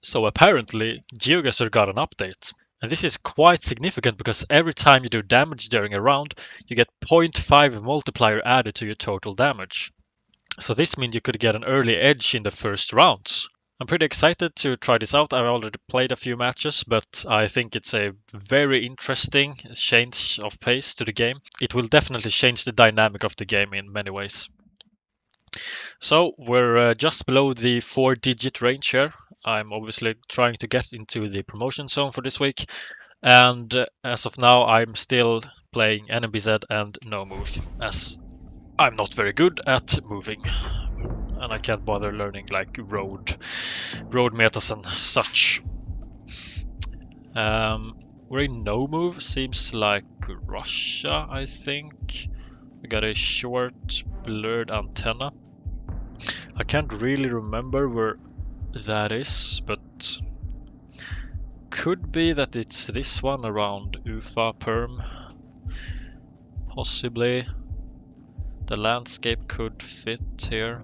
So apparently, Geoguessr got an update. And this is quite significant because every time you do damage during a round, you get 0.5 multiplier added to your total damage. So this means you could get an early edge in the first rounds. I'm pretty excited to try this out. I've already played a few matches, but I think it's a very interesting change of pace to the game. It will definitely change the dynamic of the game in many ways. So we're just below the 4-digit range here. I'm obviously trying to get into the promotion zone for this week. And as of now, I'm still playing NMBZ and no move, as I'm not very good at moving. And I can't bother learning like road metas and such. We're in no move, seems like Russia, I think. We got a short blurred antenna. I can't really remember where that is, but could be that it's this one around Ufa Perm. Possibly. The landscape could fit here.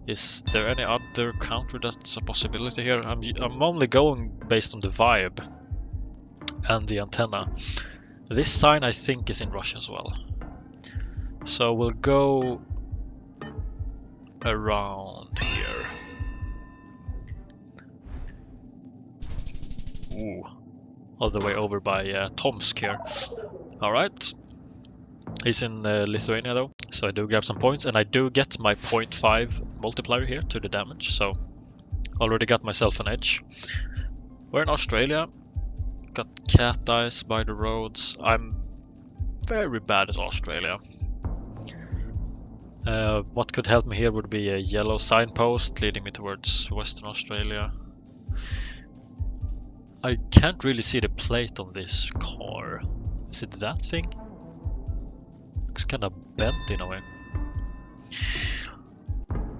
Is there any other country that's a possibility here? I'm only going based on the vibe and the antenna. This sign I think is in Russia as well. So we'll go around here. Ooh, all the way over by Tomsk here. Alright. He's in Lithuania though, so I do grab some points, and I do get my 0.5 multiplier here to the damage, so already got myself an edge. We're in Australia. Got cat eyes by the roads. I'm very bad at Australia. What could help me here would be a yellow signpost leading me towards Western Australia. I can't really see the plate on this car. Is it that thing? Looks kind of bent in a way.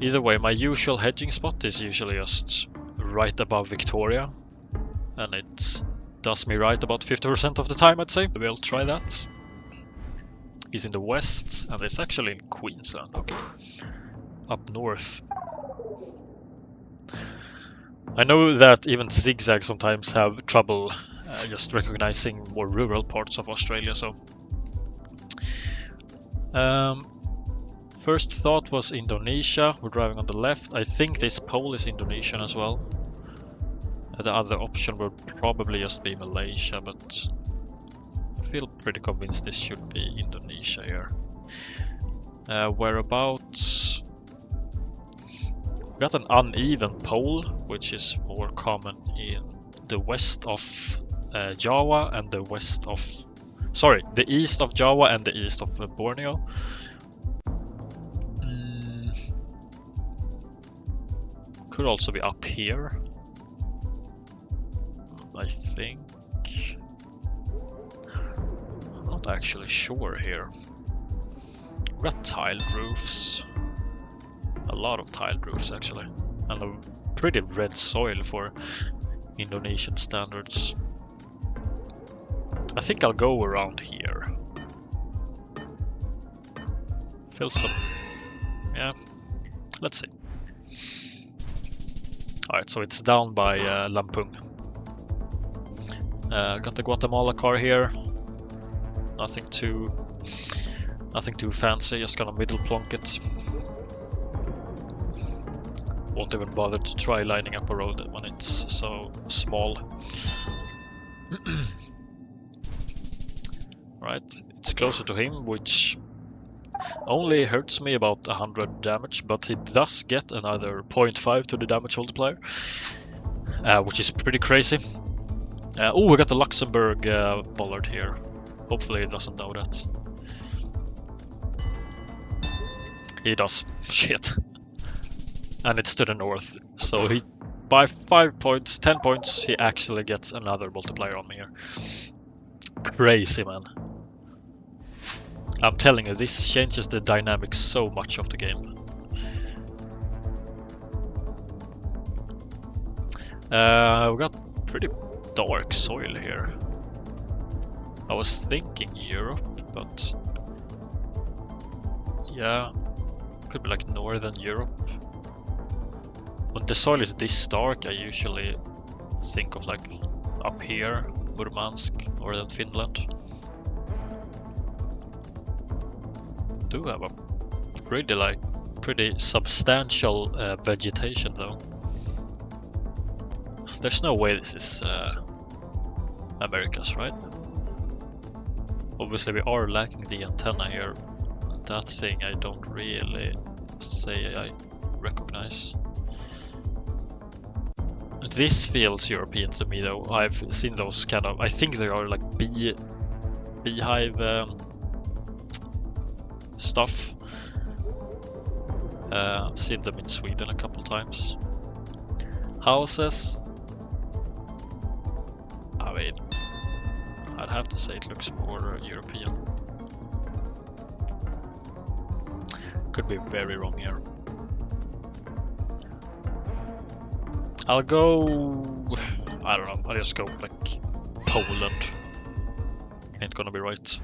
Either way, my usual hedging spot is usually just right above Victoria, and it does me right about 50% of the time, I'd say. We'll try that. He's in the west, and it's actually in Queensland. Okay, up north. I know that even Zigzag sometimes have trouble just recognizing more rural parts of Australia, so first thought was Indonesia. We're driving on the left. I think this pole is Indonesian as well. The other option would probably just be Malaysia, but I feel pretty convinced this should be Indonesia here. Whereabouts? We got an uneven pole, which is more common in the west of Java and the west of... Sorry, the east of Java and the east of Borneo. Could also be up here, I think. I'm not actually sure here. We got tiled roofs. A lot of tiled roofs actually. And a pretty red soil for Indonesian standards. I think I'll go around here. Feel some... yeah, let's see. Alright, so it's down by Lampung. Got the Guatemala car here. Nothing too fancy, just gonna middle plonk it. Won't even bother to try lining up a road when it's so small. Right, it's closer to him, which only hurts me about 100 damage, but he does get another 0.5 to the damage multiplier, which is pretty crazy. Oh, we got the Luxembourg bollard here. Hopefully he doesn't know that. He does. Shit. And it's to the north, so he, by 5 points, 10 points, he actually gets another multiplier on me here. Crazy, man. I'm telling you, this changes the dynamics so much of the game. We got pretty dark soil here. I was thinking Europe, but yeah, could be like Northern Europe. When the soil is this dark, I usually think of like up here, Murmansk, northern Finland. Do have a pretty substantial vegetation though. There's no way this is Americas, right? Obviously we are lacking the antenna here. That thing I don't really say I recognize. This feels European to me though. I've seen those kind of, I think they are like beehive stuff. I've seen them in Sweden a couple times. Houses. I mean, I'd have to say it looks more European. Could be very wrong here. I'll go, I don't know, I'll just go like Poland. Ain't gonna be right.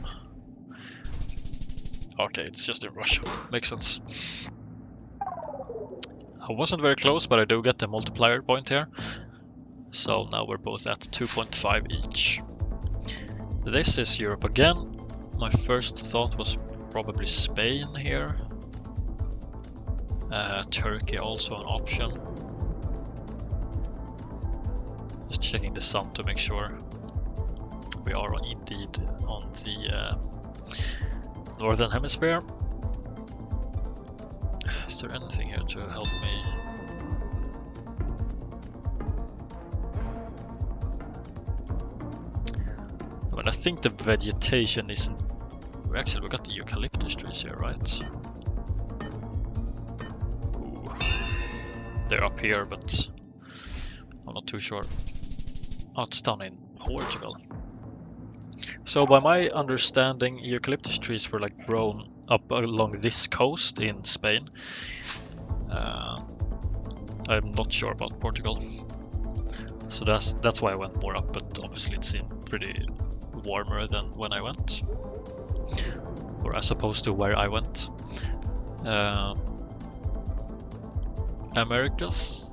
Okay, it's just in Russia. Makes sense. I wasn't very close, but I do get the multiplier point here. So now we're both at 2.5 each. This is Europe again. My first thought was probably Spain here. Turkey also an option. Just checking the sun to make sure we are indeed on the northern hemisphere. Is there anything here to help me? I mean, I think the vegetation isn't... Actually, we got the eucalyptus trees here, right? Ooh. They're up here, but I'm not too sure. Oh, it's down in Portugal. So by my understanding, eucalyptus trees were like grown up along this coast in Spain. I'm not sure about Portugal. So that's why I went more up, but obviously it seemed pretty warmer than when I went. Or as opposed to where I went. Americas.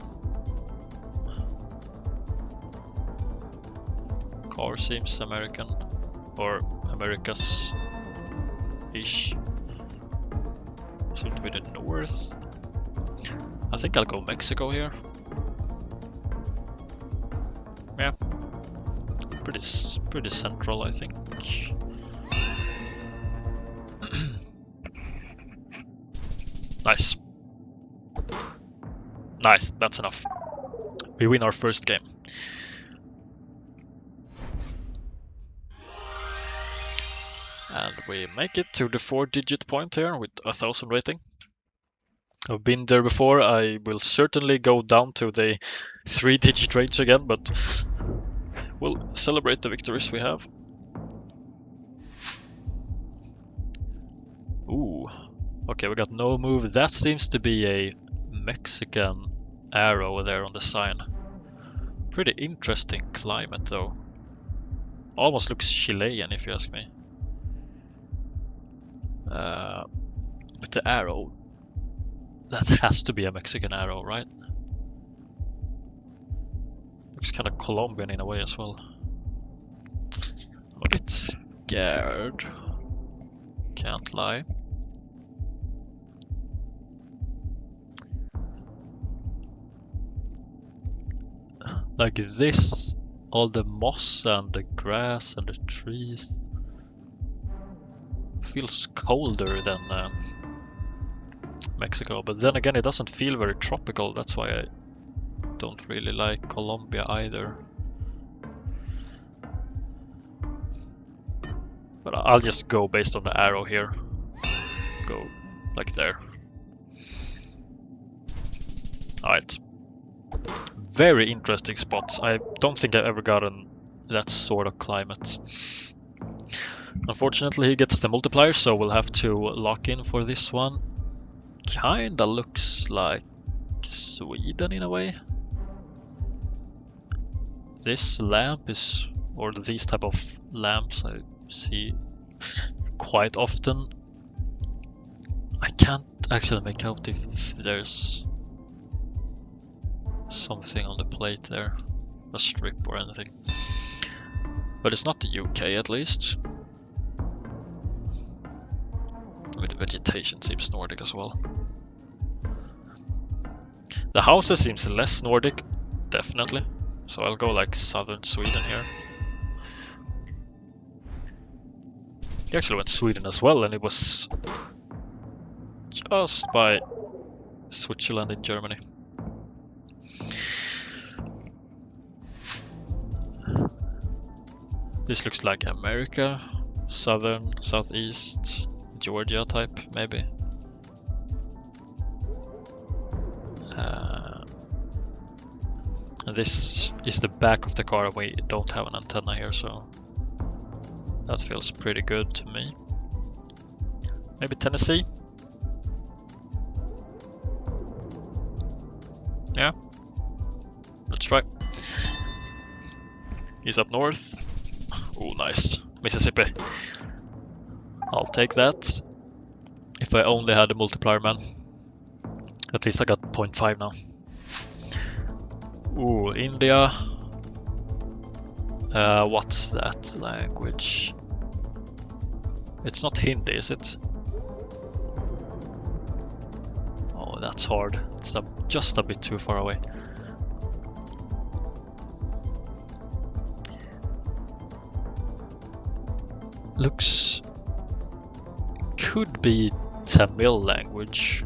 Car seems American. Or Americas-ish. Seem to be the north. I think I'll go Mexico here. Yeah. Pretty central, I think. Nice. Nice, that's enough. We win our first game. And we make it to the 4-digit point here with 1000 rating. I've been there before. I will certainly go down to the 3-digit range again, but we'll celebrate the victories we have. Ooh. Okay, we got no move. That seems to be a Mexican arrow there on the sign. Pretty interesting climate though. Almost looks Chilean if you ask me. But the arrow, that has to be a Mexican arrow, right? Looks kind of Colombian in a way as well. I'm a bit scared. Can't lie. Like this, all the moss and the grass and the trees feels colder than Mexico, but then again it doesn't feel very tropical. That's why I don't really like Colombia either. But I'll just go based on the arrow here. Go like there. Alright. Very interesting spots. I don't think I've ever gotten that sort of climate. Unfortunately, he gets the multiplier, so we'll have to lock in for this one. Kinda looks like Sweden in a way. This lamp is, or these type of lamps I see quite often. I can't actually make out if there's something on the plate there, a strip or anything. But it's not the UK at least. With the vegetation seems Nordic as well. The houses seems less Nordic, definitely. So I'll go like southern Sweden here. He actually went Sweden as well, and it was just by Switzerland in Germany. This looks like America, southern, southeast, Georgia type, maybe. And this is the back of the car, and we don't have an antenna here, so that feels pretty good to me. Maybe Tennessee? Yeah, let's try. He's up north. Oh, nice. Mississippi. I'll take that. If I only had a multiplier man. At least I got 0.5 now. Ooh, India. What's that language? It's not Hindi, is it? Oh, that's hard. It's just a bit too far away. Looks... could be Tamil language.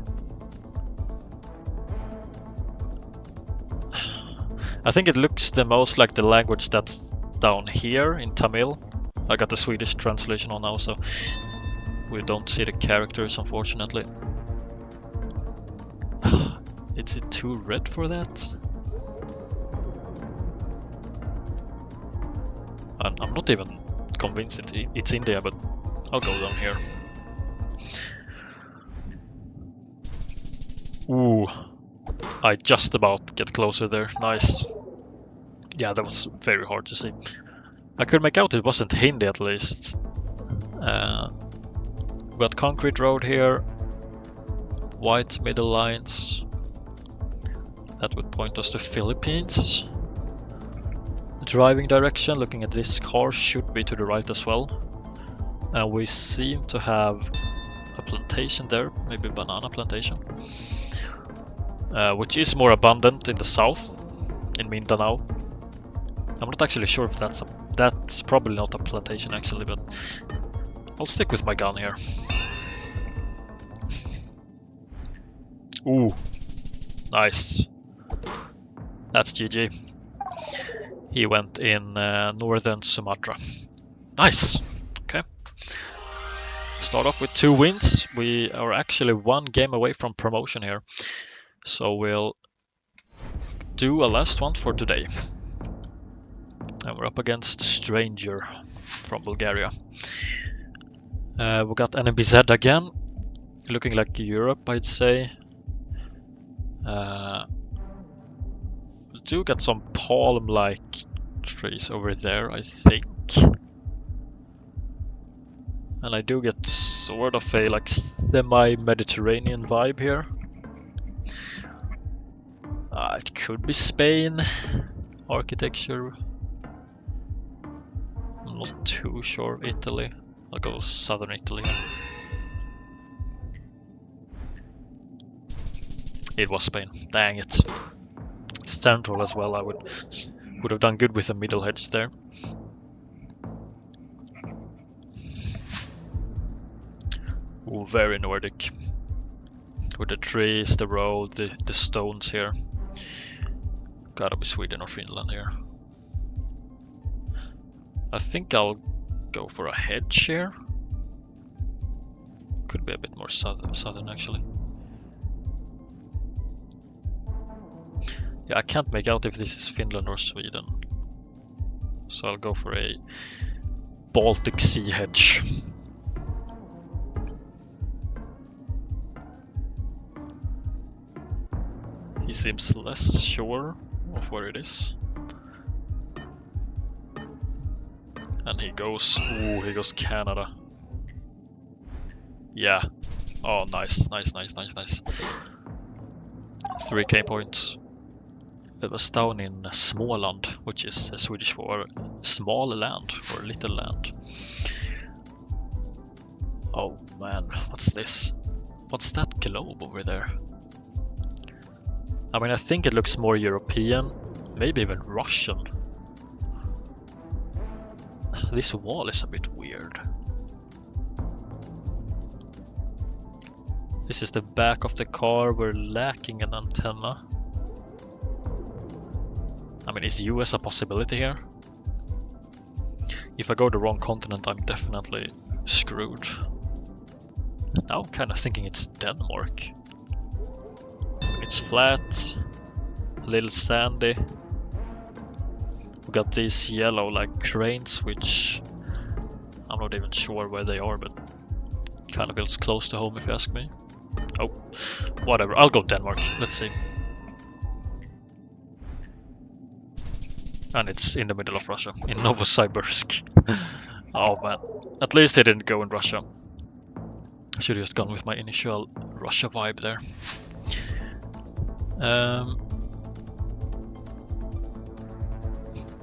I think it looks the most like the language that's down here in Tamil. I got the Swedish translation on now, so we don't see the characters, unfortunately. Is it too red for that? I'm not even convinced it's India, but I'll go down here. Ooh, I just about get closer there. Nice. Yeah, that was very hard to see. I could make out it wasn't Hindi at least. We got concrete road here. White middle lines. That would point us to Philippines. The driving direction, looking at this car, should be to the right as well. And we seem to have a plantation there, maybe a banana plantation. Which is more abundant in the south, in Mindanao. I'm not actually sure if that's probably not a plantation actually, but I'll stick with my gun here. Ooh, nice. That's GG. He went in northern Sumatra. Nice. Okay. Start off with 2 wins. We are actually 1 game away from promotion here. So we'll do a last one for today. And we're up against Stranger from Bulgaria. We got NBZ again. Looking like Europe, I'd say. We do get some palm-like trees over there, I think. And I do get sort of a like semi-Mediterranean vibe here. It could be Spain. Architecture. I'm not too sure. Italy. I'll go southern Italy. It was Spain. Dang it. Central as well. I would have done good with a middle hedge there. Ooh, very Nordic. With the trees, the road, the stones here. Gotta be Sweden or Finland here. I think I'll go for a hedge here. Could be a bit more southern actually. Yeah, I can't make out if this is Finland or Sweden. So I'll go for a Baltic Sea hedge. He seems less sure of where it is. And he goes, ooh, he goes Canada. Yeah. Oh, nice, nice, nice, nice, nice. 3k points. It was down in Småland, which is Swedish for small land or little land. Oh man, what's this? What's that globe over there? I mean, I think it looks more European, maybe even Russian. This wall is a bit weird. This is the back of the car. We're lacking an antenna. I mean, is US a possibility here? If I go the wrong continent, I'm definitely screwed. Now I'm kind of thinking it's Denmark. It's flat, a little sandy. We got these yellow like cranes, which I'm not even sure where they are, but kind of feels close to home if you ask me. Oh, whatever. I'll go Denmark. Let's see. And it's in the middle of Russia, in Novosibirsk. Oh man, at least they didn't go in Russia. I should have just gone with my initial Russia vibe there.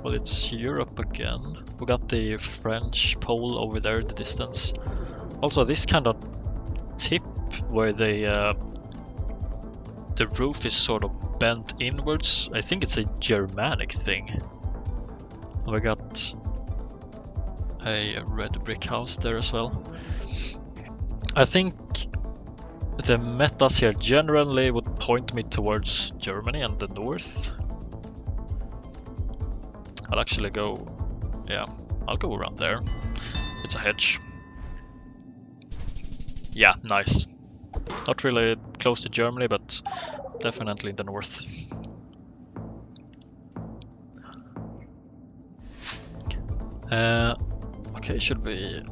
Well, it's Europe again. We got the French pole over there in the distance. Also, this kind of tip where the roof is sort of bent inwards. I think it's a Germanic thing. We got a red brick house there as well. I think the metas here generally would point me towards Germany and the north. I'll actually go, yeah, I'll go around there. It's a hedge. Yeah, nice. Not really close to Germany, but definitely in the north. Okay, should be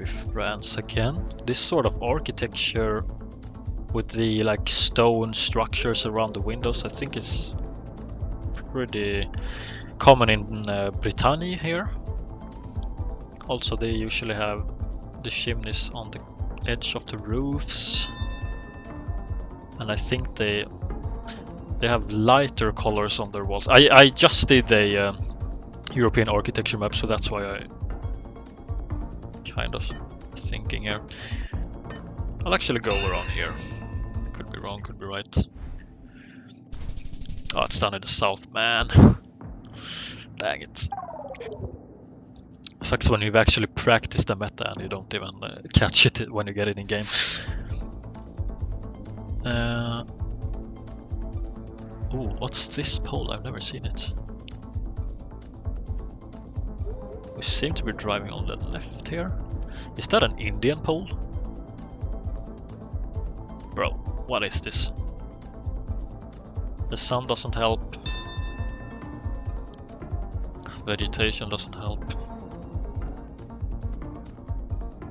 France again. This sort of architecture with the like stone structures around the windows, I think is pretty common in Brittany here. Also, they usually have the chimneys on the edge of the roofs, and I think they have lighter colors on their walls. I just did a European architecture map, so that's why I kind of thinking here. I'll actually go around here. Could be wrong, could be right. Oh, it's down in the south, man. Dang it. Sucks when you've actually practiced the meta and you don't even catch it when you get it in game. Ooh, what's this pole? I've never seen it. We seem to be driving on the left here. Is that an Indian pole? Bro, what is this? The sun doesn't help. Vegetation doesn't help.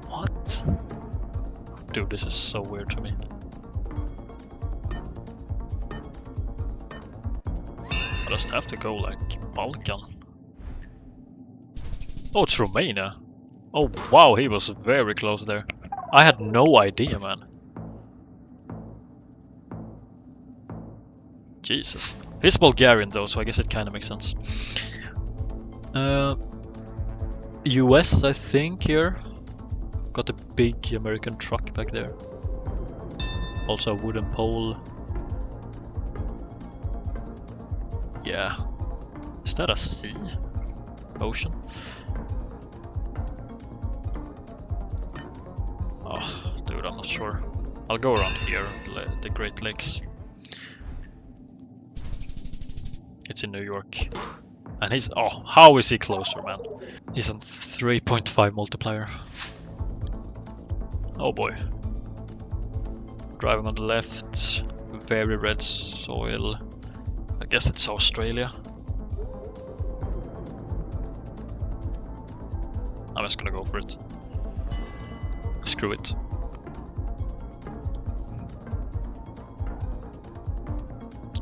What? Dude, this is so weird to me. I just have to go like Balkan. Oh, it's Romania. Oh wow, he was very close there. I had no idea, man. Jesus. He's Bulgarian though, so I guess it kind of makes sense. US, I think, here. Got a big American truck back there. Also a wooden pole. Yeah. Is that a sea? Ocean? Oh, dude, I'm not sure. I'll go around here, the Great Lakes. It's in New York. And he's... oh, how is he closer, man? He's on 3.5 multiplier. Oh boy. Driving on the left. Very red soil. I guess it's Australia. I'm just gonna go for it. Screw it.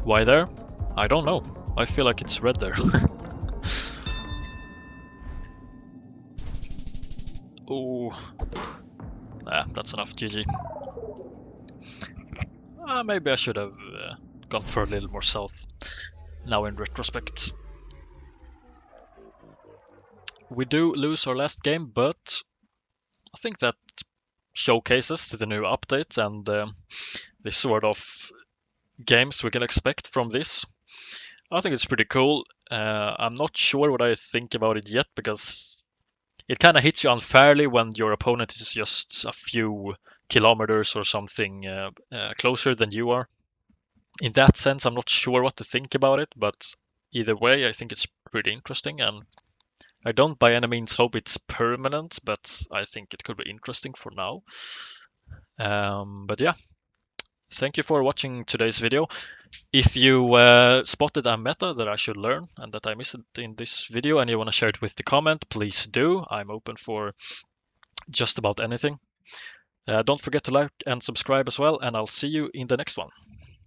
Why there? I don't know. I feel like it's red there. Oh, nah, that's enough. GG. Maybe I should have gone for a little more south. now in retrospect. We do lose our last game, but I think that showcases the new update and the sort of games we can expect from this. I think it's pretty cool. I'm not sure what I think about it yet because it kind of hits you unfairly when your opponent is just a few kilometers or something closer than you are. In that sense, I'm not sure what to think about it, but either way, I think it's pretty interesting, and I don't by any means hope it's permanent, but I think it could be interesting for now. But yeah, thank you for watching today's video. If you spotted a meta that I should learn and that I missed in this video and you want to share it with the comment, please do. I'm open for just about anything. Don't forget to like and subscribe as well, and I'll see you in the next one.